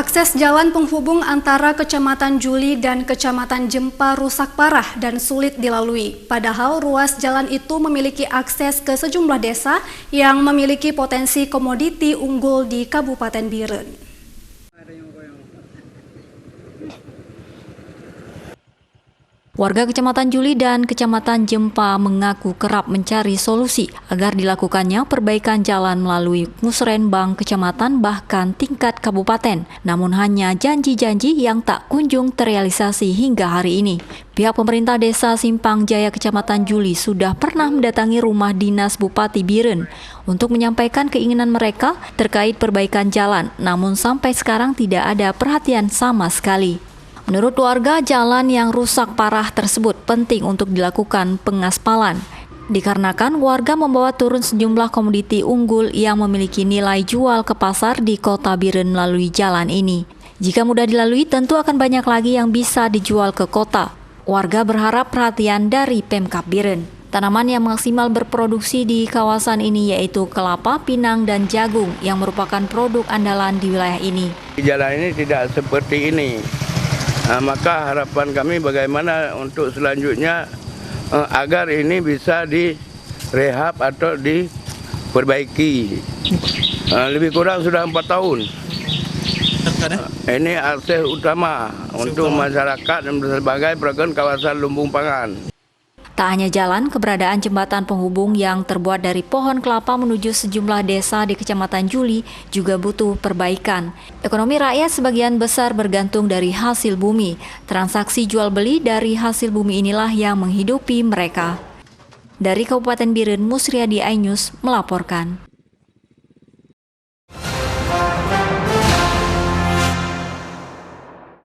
Akses jalan penghubung antara Kecamatan Juli dan Kecamatan Jempa rusak parah dan sulit dilalui. Padahal ruas jalan itu memiliki akses ke sejumlah desa yang memiliki potensi komoditi unggul di Kabupaten Biren. Warga Kecamatan Juli dan Kecamatan Jempa mengaku kerap mencari solusi agar dilakukannya perbaikan jalan melalui musrenbang kecamatan bahkan tingkat kabupaten. Namun hanya janji-janji yang tak kunjung terrealisasi hingga hari ini. Pihak pemerintah desa Simpang Jaya Kecamatan Juli sudah pernah mendatangi rumah dinas Bupati Biren untuk menyampaikan keinginan mereka terkait perbaikan jalan. Namun sampai sekarang tidak ada perhatian sama sekali. Menurut warga, jalan yang rusak parah tersebut penting untuk dilakukan pengaspalan. Dikarenakan warga membawa turun sejumlah komoditi unggul yang memiliki nilai jual ke pasar di kota Biren melalui jalan ini. Jika mudah dilalui, tentu akan banyak lagi yang bisa dijual ke kota. Warga berharap perhatian dari Pemkab Biren. Tanaman yang maksimal berproduksi di kawasan ini yaitu kelapa, pinang, dan jagung yang merupakan produk andalan di wilayah ini. Jalan ini tidak seperti ini. Maka harapan kami bagaimana untuk selanjutnya agar ini bisa direhab atau diperbaiki. Lebih kurang sudah 4 tahun. Ini akses utama untuk masyarakat dan sebagai perusahaan kawasan lumbung pangan. Tak hanya jalan, keberadaan jembatan penghubung yang terbuat dari pohon kelapa menuju sejumlah desa di Kecamatan Juli juga butuh perbaikan. Ekonomi rakyat sebagian besar bergantung dari hasil bumi. Transaksi jual beli dari hasil bumi inilah yang menghidupi mereka. Dari Kabupaten Biren, Musriadi iNews melaporkan.